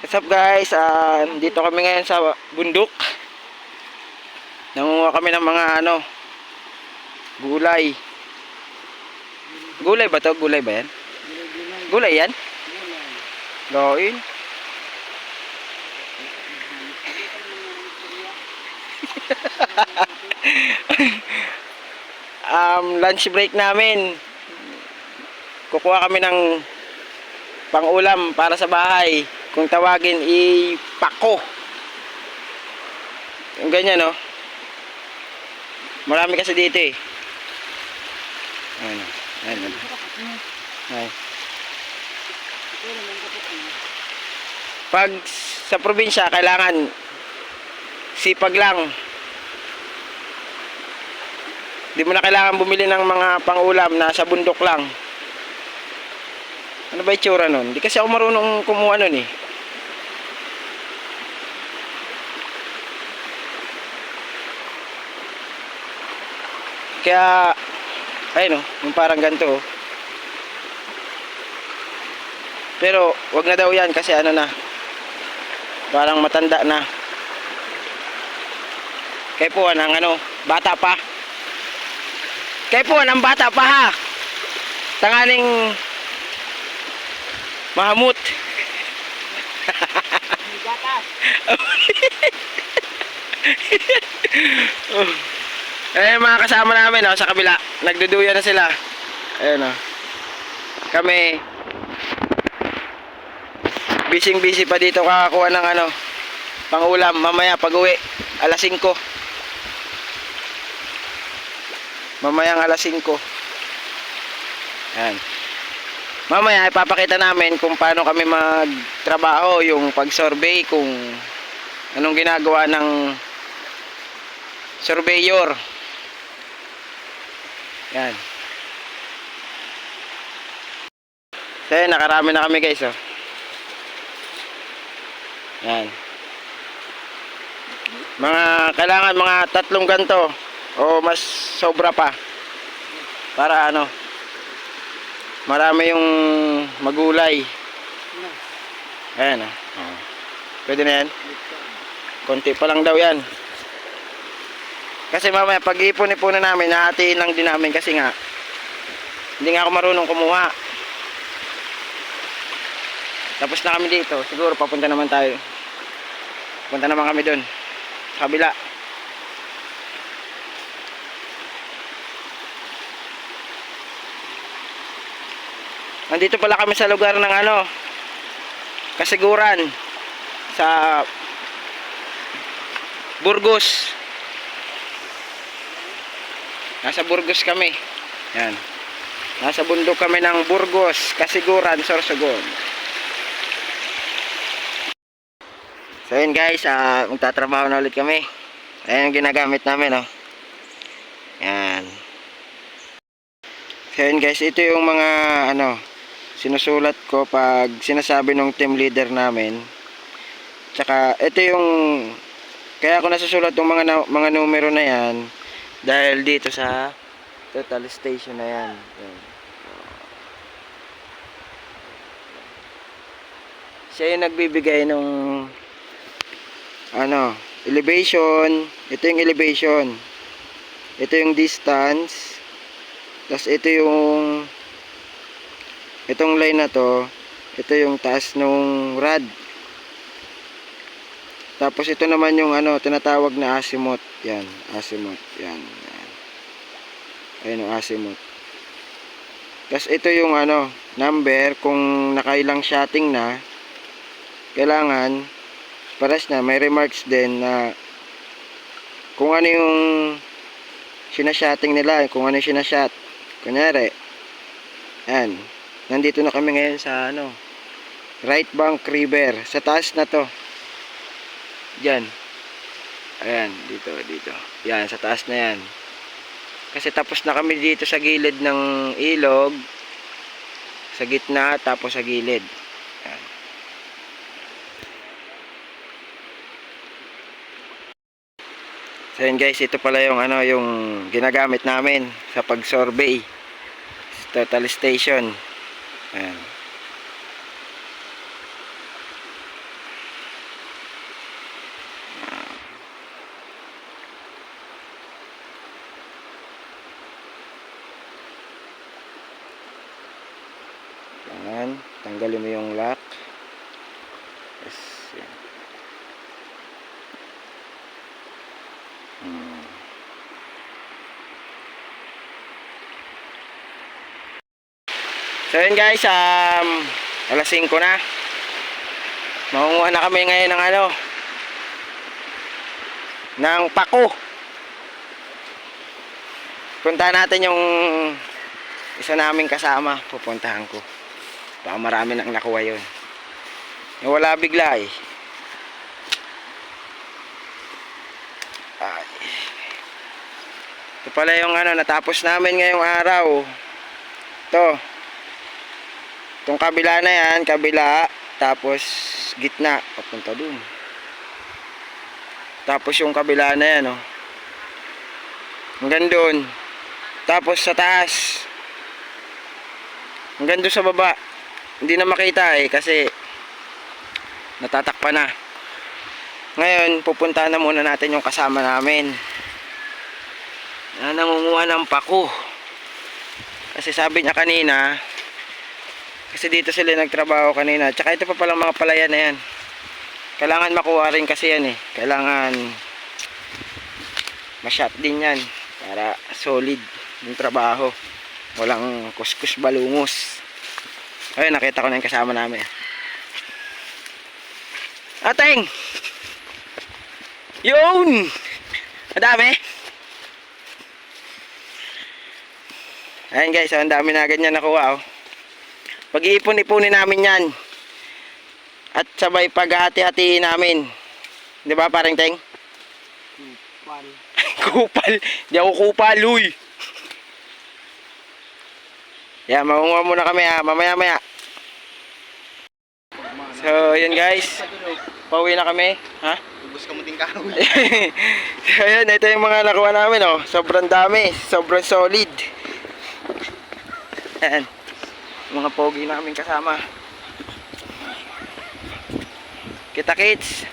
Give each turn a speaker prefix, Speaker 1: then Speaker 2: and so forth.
Speaker 1: What's up guys? Dito kami ngayon sa bundok. Nangunguha kami ng mga gulay. Gulay ba to? Gulay ba yan? Gulay yan? Loin. Lunch break namin. Kukuha kami ng pang-ulam para sa bahay. Kung tawagin, pako. Yung ganyan, no? Marami kasi dito eh. Ayun. Ayun. Pag sa probinsya, kailangan sipag lang. Di mo na kailangan bumili ng mga pang-ulam na sa bundok lang. Ano ba itsura nun? Di kasi ako marunong kumuha nun eh. Kaya, ayun oh, yung parang ganito oh. Pero, wag na daw yan kasi parang matanda na. Kaya po, bata pa. Kaya po, bata pa ha. Tangaling mahamot. Eh mga kasama namin sa kabila, nagduduya na sila. Ayun Kami busy pa dito kakakuha ng pang-ulam mamaya pag-uwi alas 5. Mamayang alas 5. Ayan. Mamaya ipapakita namin kung paano kami magtrabaho, yung pag-survey, kung anong ginagawa ng surveyor. Yan. So yun, nakarami na kami guys Yan. Kailangan mga 3 ganto o mas sobra pa para marami yung magulay. Ayan pwede na yan. Konti pa lang daw yan. Kasi mamaya pag ipon-ipunan namin, nahatiin lang din namin kasi nga hindi nga ako marunong kumuha. Tapos na kami dito, siguro papunta naman tayo. Punta naman kami doon sa kabila. Nandito pala kami sa lugar ng Kasiguran sa Burgos. Nasa Burgos kami. Yan. Nasa bundok kami ng Burgos, Kasiguran, Sorsogon. So yun guys, magtatrabaho na ulit kami. Ayan yung ginagamit namin Yan. So yun guys, ito yung mga sinusulat ko pag sinasabi ng team leader namin. Tsaka ito yung kaya ako nasusulat yung mga numero na yan dahil dito sa total station na yan. Siya yung nagbibigay ng elevation. Ito yung elevation, ito yung distance, tapos ito yung itong line na to, ito yung taas nung rad. Tapos ito naman yung tinatawag na azimuth. Yan, azimuth. Yan. Ayun yung azimuth. Tapos ito yung number kung nakailang shotting na. Kailangan paras na may remarks din na kung ano yung sinashotting nila, kung ano yung sinashot. Kunyari, yan. Nandito na kami ngayon sa Right Bank River. Sa taas na to. Diyan. Ayan, dito. Yan, sa taas na yan. Kasi tapos na kami dito sa gilid ng ilog. Sa gitna, tapos sa gilid. Ayan. So yun guys, ito pala yung yung ginagamit namin sa pag-survey. Total station. Ayan. tanggalin mo yung lock. Yes, yan. So yun guys, alas 5 na. Mangunguha na kami ngayon ng ano, ng pako. Punta natin yung isa naming kasama, pupuntahan ko. Baka marami nang nakuha yun. Yung wala bigla eh. Ay. Ito pala yung ano, natapos namin ngayong araw. Ito. Itong kabila na yan, kabila. Tapos gitna, papunta dun. Tapos yung kabila na yan, oh. Hanggang dun. Tapos sa taas. Hanggang doon sa baba. Hindi na makita eh kasi natatakpan na. Ngayon, pupunta na muna natin yung kasama namin. Na nangunguha ng pako. Kasi sabi niya kanina, kasi dito sila nagtrabaho kanina. Tsaka ito pa palang mga palayan na yan. Kailangan makuha rin kasi yan eh. Kailangan ma-shot din yan. Para solid yung trabaho. Walang kuskus balungos. Ayun, nakita ko na yung kasama namin. Ateng! Yun! Madami! Ayun guys, ang dami na ganyan nakuha, oh. Pag-iipon-ipunin namin yan. At sabay paghati-hatiin namin. Di ba parang Teng?
Speaker 2: Kupal.
Speaker 1: Kupal. Di ako kupal, uy. Yan, maunguha muna kami ha. Mamaya-maya. So, yun guys. Pauwi na kami. Ha?
Speaker 2: Ubus ka mo din kahoy.
Speaker 1: So, yun. Ito yung mga nakuha namin, oh. Sobrang dami. Sobrang solid. Yan. Mga pogi namin kasama. Kita kits.